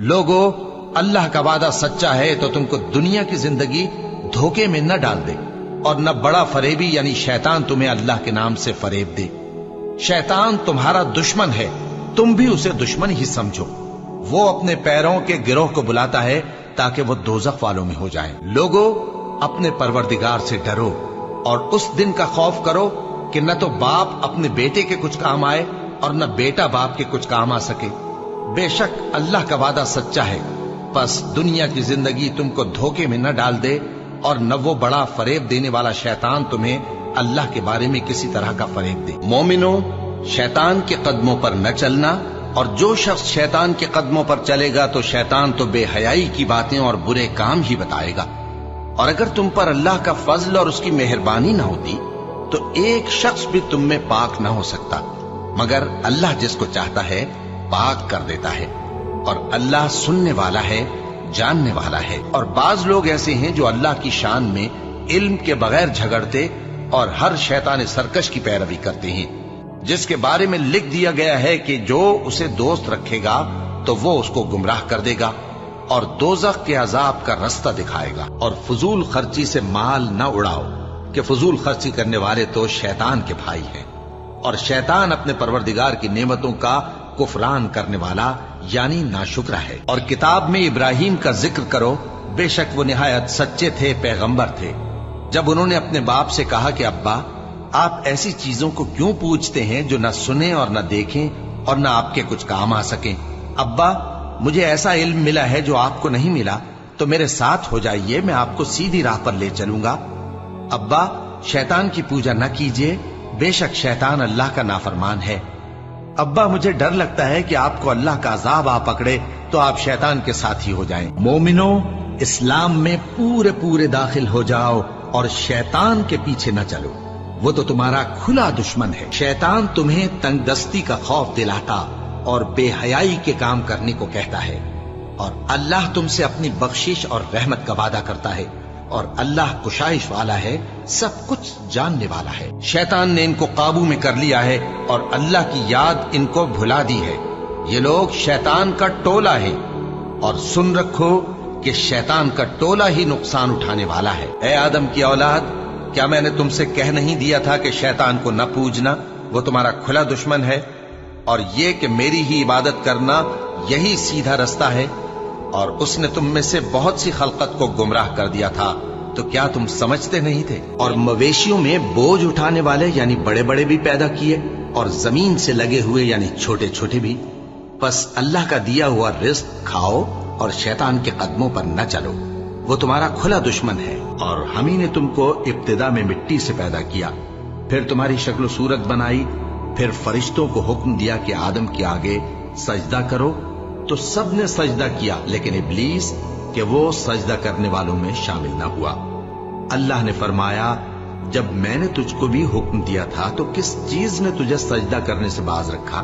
लोगो, अल्लाह का वादा सच्चा है तो तुमको दुनिया की जिंदगी धोखे में न डाल दे और न बड़ा फरेबी यानी शैतान तुम्हें अल्लाह के नाम से फरेब दे। शैतान तुम्हारा दुश्मन है, तुम भी उसे दुश्मन ही समझो। वो अपने पैरों के गिरोह को बुलाता है ताकि वो दोजख वालों में हो जाए। लोगो, अपने परवरदिगार से डरो और उस दिन का खौफ करो कि न तो बाप अपने बेटे के कुछ काम आए और न बेटा बाप के कुछ काम आ सके। बेशक अल्लाह का वादा सच्चा है, बस दुनिया की जिंदगी तुमको धोखे में न डाल दे और न वो बड़ा फरेब देने वाला शैतान तुम्हें अल्लाह के बारे में किसी तरह का फरेब दे। मोमिनो, शैतान के कदमों पर न चलना, और जो शख्स शैतान के कदमों पर चलेगा तो शैतान तो बेहयाई की बातें और बुरे काम ही बताएगा। और अगर तुम पर अल्लाह का फजल और उसकी मेहरबानी न होती तो एक शख्स भी तुम में पाक न हो सकता, मगर अल्लाह जिसको चाहता है पाक कर देता है। और अल्लाह सुनने वाला है, जानने वाला है। और बाज लोग ऐसे हैं जो अल्लाह की शान में इल्म के बगैर झगड़ते और हर शैतान सरकश की पैरवी करते हैं, जिसके बारे में लिख दिया गया है कि जो उसे दोस्त रखेगा तो वो उसको गुमराह कर देगा और दोजख के अजाब का रास्ता दिखाएगा। और फजूल खर्ची से माल न उड़ाओ कि फजूल खर्ची करने वाले तो शैतान के भाई हैं, और शैतान अपने परवरदिगार की नेमतों का कुफरान करने वाला यानी नाशुक्रा है। और किताब में इब्राहिम का जिक्र करो, बेशक वो निहायत सच्चे थे, पैगंबर थे। जब उन्होंने अपने बाप से कहा कि अब्बा, आप ऐसी चीजों को क्यों पूछते हैं जो न सुने और न देखें और न आपके कुछ काम आ सकें। अब्बा, मुझे ऐसा इल्म मिला है जो आपको नहीं मिला, तो मेरे साथ हो जाइए, मैं आपको सीधी राह पर ले चलूंगा। अब्बा, शैतान की पूजा न कीजिए, बेशक शैतान अल्लाह का नाफरमान है। अब्बा, मुझे डर लगता है कि आपको अल्लाह का अजाब आ पकड़े तो आप शैतान के साथी हो जाएं। मोमिनो, इस्लाम में पूरे पूरे दाखिल हो जाओ और शैतान के पीछे न चलो, वो तो तुम्हारा खुला दुश्मन है। शैतान तुम्हें तंगदस्ती का खौफ दिलाता और बेहयाई के काम करने को कहता है, और अल्लाह तुमसे अपनी बख्शिश और रहमत का वादा करता है, और अल्लाह कुशाइश वाला है, सब कुछ जानने वाला है। शैतान ने इनको काबू में कर लिया है और अल्लाह की याद इनको भुला दी है। ये लोग शैतान का टोला है, और सुन रखो कि शैतान का टोला ही नुकसान उठाने वाला है। ए आदम की औलाद, क्या मैंने तुमसे कह नहीं दिया था कि शैतान को न पूजना, वो तुम्हारा खुला दुश्मन है, और ये कि मेरी ही इबादत करना यही सीधा रास्ता है। और उसने तुम में से बहुत सी खलकत को गुमराह कर दिया था, तो क्या तुम समझते नहीं थे। और मवेशियों में बोझ उठाने वाले यानी बड़े बड़े भी पैदा किए, और जमीन से लगे हुए यानी छोटे छोटे भी। बस अल्लाह का दिया हुआ रिज्क खाओ और शैतान के कदमों पर न चलो, वो तुम्हारा खुला दुश्मन है। और हम ही ने तुमको इब्तिदा में मिट्टी से पैदा किया, फिर तुम्हारी शक्ल सूरत बनाई, फिर फरिश्तों को हुक्म दिया कि आदम के आगे सजदा करो, तो सब ने सजदा किया, लेकिन इब्लीस कि वो सजदा करने वालों में शामिल न हुआ। अल्लाह ने फरमाया, जब मैंने तुझको भी हुक्म दिया था तो किस चीज ने तुझे सजदा करने से बाज रखा।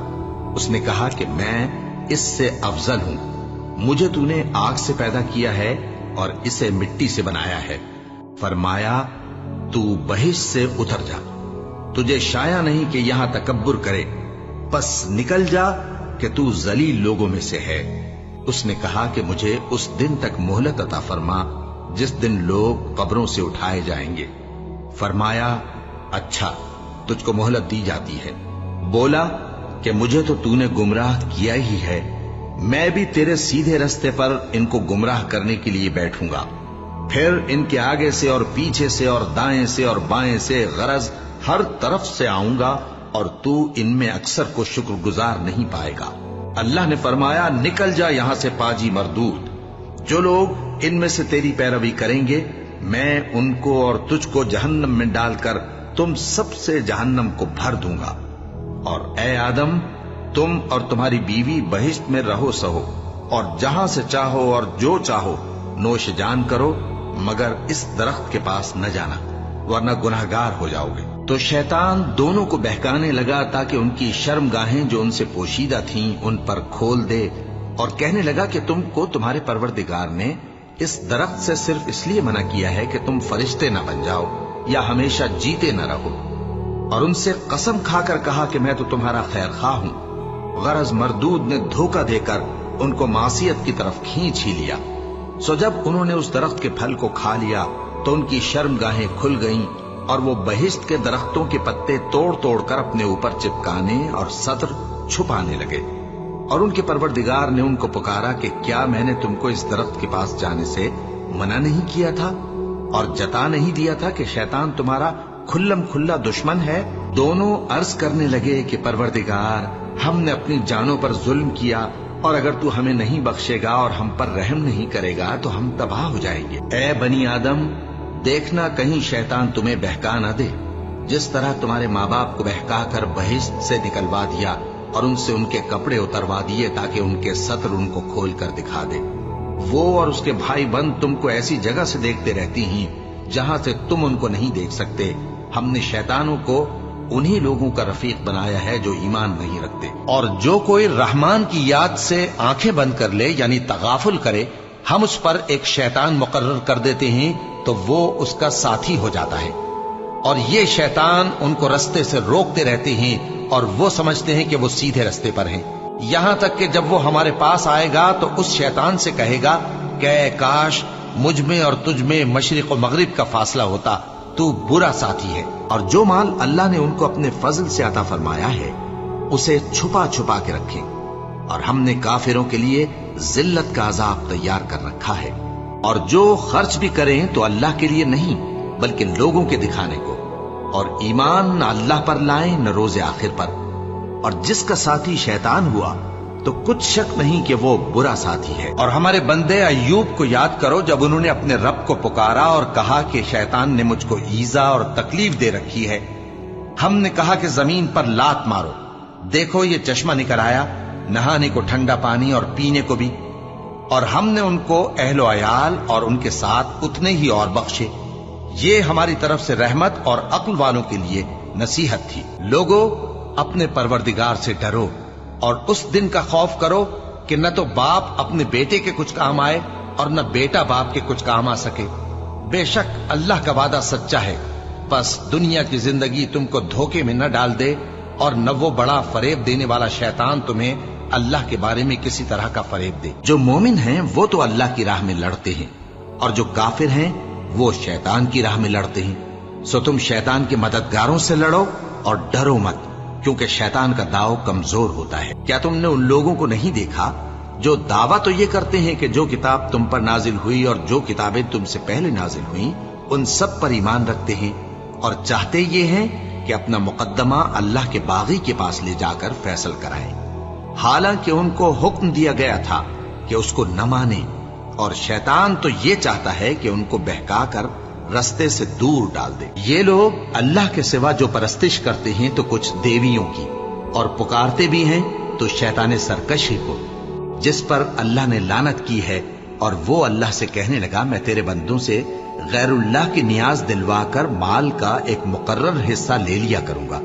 उसने कहा कि मैं इससे अफजल हूं, मुझे तूने आग से पैदा किया है और इसे मिट्टी से बनाया है। फरमाया, तू बहिश्त से उतर जा, तुझे शाया नहीं कि यहां तकब्बुर करे, बस निकल जा कि तू जलील लोगों में से है। उसने कहा कि मुझे उस दिन तक मोहलत अता फरमा जिस दिन लोग कब्रों से उठाए जाएंगे। फरमाया, अच्छा, तुझको मोहलत दी जाती है। बोला कि मुझे तो तूने गुमराह किया ही है, मैं भी तेरे सीधे रास्ते पर इनको गुमराह करने के लिए बैठूंगा, फिर इनके आगे से और पीछे से और दाएं से और बाएं से गरज हर तरफ से आऊंगा, और तू इनमें अक्सर को शुक्रगुजार नहीं पाएगा। अल्लाह ने फरमाया, निकल जा यहां से पाजी मरदूद, जो लोग इनमें से तेरी पैरवी करेंगे मैं उनको और तुझको जहन्नम में डालकर तुम सबसे जहन्नम को भर दूंगा। और ए आदम, तुम और तुम्हारी बीवी बहिश्त में रहो सहो, और जहां से चाहो और जो चाहो नोश जान करो, मगर इस दरख्त के पास न जाना, वरना गुनाहगार हो जाओगे। तो शैतान दोनों को बहकाने लगा ताकि उनकी शर्मगाहें जो उनसे पोशीदा थीं उन पर खोल दे, और कहने लगा कि तुमको तुम्हारे परवरदिगार ने इस दरख्त से सिर्फ इसलिए मना किया है कि तुम फरिश्ते न बन जाओ या हमेशा जीते न रहो। और उनसे कसम खाकर कहा कि मैं तो तुम्हारा खैर खा हूं। गरज मरदूद ने धोखा देकर उनको मासियत की तरफ खींच ही लिया। सो जब उन्होंने उस दरख्त के फल को खा लिया तो उनकी शर्मगाहें खुल गईं और वो बहिश्त के दरख्तों के पत्ते तोड़ तोड़ कर अपने ऊपर चिपकाने और सत्र छुपाने लगे। और उनके परवरदिगार ने उनको पुकारा कि क्या मैंने तुमको इस दरख्त के पास जाने से मना नहीं किया था और जता नहीं दिया था कि शैतान तुम्हारा खुल्लम खुल्ला दुश्मन है? दोनों अर्ज करने लगे कि परवरदिगार, हमने अपनी जानों पर जुल्म किया और अगर तू हमें नहीं बख्शेगा और हम पर रहम नहीं करेगा तो हम तबाह हो जाएंगे। ए बनी आदम, देखना कहीं शैतान तुम्हें बहका न दे, जिस तरह तुम्हारे माँ बाप को बहका कर बहिश्त से निकलवा दिया और उनसे उनके कपड़े उतरवा दिए ताकि उनके सत्र उनको खोल कर दिखा दे। वो और उसके भाई बंद तुमको ऐसी जगह से देखते रहती हैं जहां से तुम उनको नहीं देख सकते। हमने शैतानों को उन्हीं लोगों का रफीक बनाया है जो ईमान नहीं रखते। और जो कोई रहमान की याद से आंखें बंद कर ले यानी तगाफुल करे, हम उस पर एक शैतान मुकर्रर कर देते हैं तो वो उसका साथी हो जाता है। और ये शैतान उनको रस्ते से रोकते रहते हैं और वो समझते हैं कि वो सीधे रस्ते पर हैं। यहां तक कि जब वो हमारे पास आएगा तो उस शैतान से कहेगा कि काश मुझ में और तुझ में मशरिक और मगरिब का फासला होता, तू बुरा साथी है। और जो माल अल्लाह ने उनको अपने फजल से अता फरमाया है उसे छुपा छुपा के रखें। और हमने काफिरों के लिए जिल्लत का अजाब तैयार कर रखा है। और जो खर्च भी करें तो अल्लाह के लिए नहीं बल्कि लोगों के दिखाने को, और ईमान न अल्लाह पर लाएं न रोज़े आखिर पर। और जिसका साथी शैतान हुआ तो कुछ शक नहीं कि वो बुरा साथी है। और हमारे बंदे अय्यूब को याद करो जब उन्होंने अपने रब को पुकारा और कहा कि शैतान ने मुझको ईजा और तकलीफ दे रखी है। हमने कहा कि जमीन पर लात मारो, देखो ये चश्मा निकल आया, नहाने को ठंडा पानी और पीने को भी। और हमने उनको अहलो अयाल और उनके साथ उतने ही और बख्शे। ये हमारी तरफ से रहमत और अक्ल वालों के लिए नसीहत थी। लोगों, अपने परवरदिगार से डरो और उस दिन का खौफ करो कि न तो बाप अपने बेटे के कुछ काम आए और न बेटा बाप के कुछ काम आ सके। बेशक अल्लाह का वादा सच्चा है, बस दुनिया की जिंदगी तुमको धोखे में न डाल दे और न वो बड़ा फरेब देने वाला शैतान तुम्हें अल्लाह के बारे में किसी तरह का फरेब दे। जो मोमिन हैं वो तो अल्लाह की राह में लड़ते हैं और जो काफिर हैं वो शैतान की राह में लड़ते हैं। सो तुम शैतान के मददगारों से लड़ो और डरो मत, क्योंकि शैतान का दाव कमजोर होता है। क्या तुमने उन लोगों को नहीं देखा जो दावा तो ये करते हैं कि जो किताब तुम पर नाजिल हुई और जो किताबें तुमसे पहले नाजिल हुई उन सब पर ईमान रखते हैं और चाहते ये हैं कि अपना मुकद्दमा अल्लाह के बागी के पास ले जाकर फैसल कराएं, हालांकि उनको हुक्म दिया गया था कि उसको न माने। और शैतान तो ये चाहता है कि उनको बहका कर रस्ते से दूर डाल दे। ये लोग अल्लाह के सिवा जो परस्तिश करते हैं तो कुछ देवियों की, और पुकारते भी हैं तो शैतान सरकशी को, जिस पर अल्लाह ने लानत की है। और वो अल्लाह से कहने लगा, मैं तेरे बंदों से गैरुल्लाह की नियाज दिलवा कर माल का एक मुकर्रर हिस्सा ले लिया करूंगा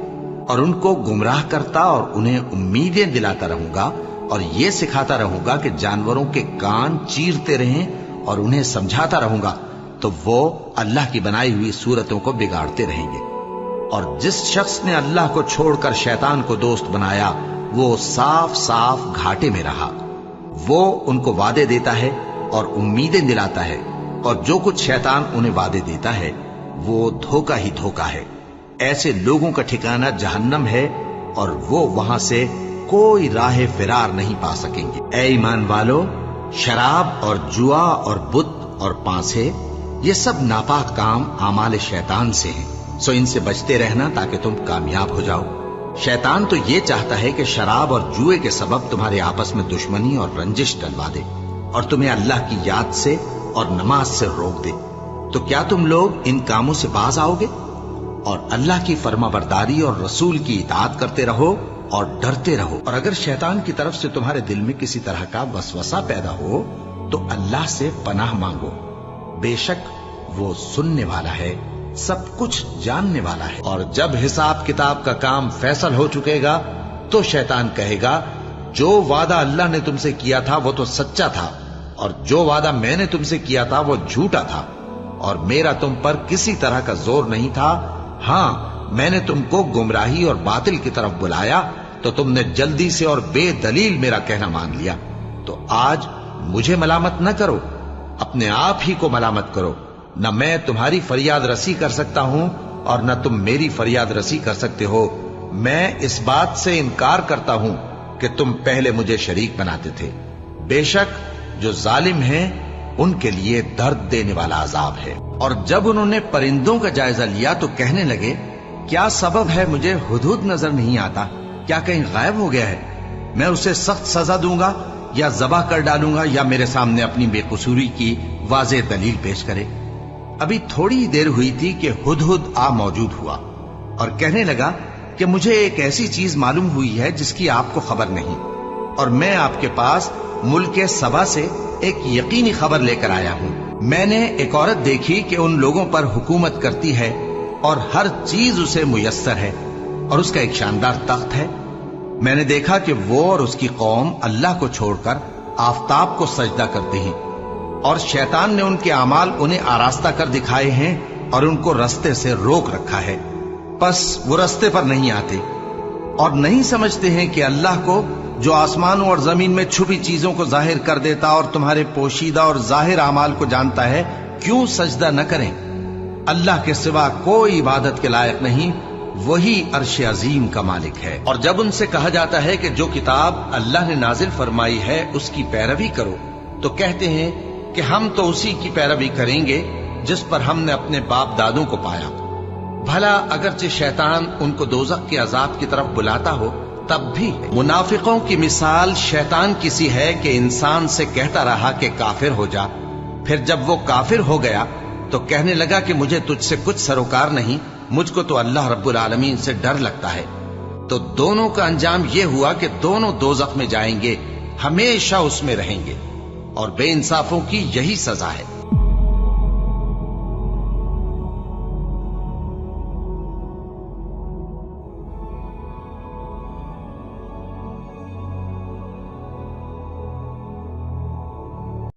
और उनको गुमराह करता और उन्हें उम्मीदें दिलाता रहूंगा और ये सिखाता रहूंगा कि जानवरों के कान चीरते रहें और उन्हें समझाता रहूंगा, तो वो अल्लाह की बनाई हुई सूरतों को बिगाड़ते रहेंगे। और जिस शख्स ने अल्लाह को छोड़कर शैतान को दोस्त बनाया वो साफ साफ घाटे में रहा। वो उनको वादे देता है और उम्मीदें दिलाता है, और जो कुछ शैतान उन्हें वादे देता है वो धोखा ही धोखा है। ऐसे लोगों का ठिकाना जहन्नम है और वो वहां से कोई राह फिरार नहीं पा सकेंगे। ऐ ईमान वालो, शराब और जुआ और बुत और पांसे ये सब नापाक काम आमाल शैतान से हैं। सो इनसे बचते रहना ताकि तुम कामयाब हो जाओ। शैतान तो ये चाहता है कि शराब और जुए के सबब तुम्हारे आपस में दुश्मनी और रंजिश डलवा दे और तुम्हें अल्लाह की याद से और नमाज से रोक दे। तो क्या तुम लोग इन कामों से बाज आओगे और अल्लाह की फरमाबरदारी और रसूल की इताअत करते रहो और डरते रहो। और अगर शैतान की तरफ से तुम्हारे दिल में किसी तरह का वसवसा पैदा हो तो अल्लाह से पनाह मांगो, बेशक वो सुनने वाला है, सब कुछ जानने वाला है। और जब हिसाब किताब का काम फैसल हो चुकेगा तो शैतान कहेगा, जो वादा अल्लाह ने तुमसे किया था वो तो सच्चा था और जो वादा मैंने तुमसे किया था वो झूठा था और मेरा तुम पर किसी तरह का जोर नहीं था। हाँ, मैंने तुमको गुमराही और बातिल की तरफ बुलाया तो तुमने जल्दी से और बेदलील मेरा कहना मान लिया। तो आज मुझे मलामत न करो, अपने आप ही को मलामत करो। न मैं तुम्हारी फरियाद रसी कर सकता हूं और न तुम मेरी फरियाद रसी कर सकते हो। मैं इस बात से इनकार करता हूं कि तुम पहले मुझे शरीक बनाते थे। बेशक जो जालिम हैं उनके लिए दर्द देने वाला अजाब है। और जब उन्होंने परिंदों का जायजा लिया तो कहने लगे, क्या सबब है मुझे हुदहुद नजर नहीं आता? क्या कहीं गायब हो गया है? मैं उसे सख्त सजा दूंगा या जबा कर डालूंगा या मेरे सामने अपनी बेकसूरी की वाज़ेह दलील पेश करे। अभी थोड़ी देर हुई थी कि हुदहुद आ मौजूद हुआ और कहने लगा कि मुझे एक ऐसी चीज मालूम हुई है जिसकी आपको खबर नहीं, और मैं आपके पास मुल्क सबा से एक यकीनी खबर लेकर आया हूं। मैंने एक औरत देखी कि उन लोगों पर हुकूमत करती है और हर चीज उसे मुयस्सर है और उसका एक शानदार तख्त है। मैंने देखा कि वो और उसकी कौम अल्लाह को छोड़कर आफताब को सजदा करते हैं और शैतान ने उनके अमाल उन्हें आरास्ता कर दिखाए हैं और उनको रास्ते से रोक रखा है। बस वो रास्ते पर नहीं आते और नहीं समझते हैं कि अल्लाह को, जो आसमानों और जमीन में छुपी चीजों को जाहिर कर देता और तुम्हारे पोशीदा और जाहिर अमाल को जानता है, क्यों सजदा न करें। अल्लाह के सिवा कोई इबादत के लायक नहीं, वही अर्श अजीम का मालिक है। और जब उनसे कहा जाता है कि जो किताब अल्लाह ने नाजिल फरमाई है उसकी पैरवी करो, तो कहते हैं कि हम तो उसी की पैरवी करेंगे जिस पर हमने अपने बाप दादों को पाया। भला अगरचे शैतान उनको दोज़ख के अजाब की तरफ बुलाता हो तब भी। मुनाफिकों की मिसाल शैतान किसी है कि इंसान से कहता रहा कि काफिर हो जा, फिर जब वो काफिर हो गया तो कहने लगा कि मुझे तुझसे कुछ सरोकार नहीं, मुझको तो अल्लाह रब्बुल आलमीन से डर लगता है। तो दोनों का अंजाम ये हुआ कि दोनों दोज़ख में जाएंगे, हमेशा उसमें रहेंगे और बेइंसाफों की यही सजा है।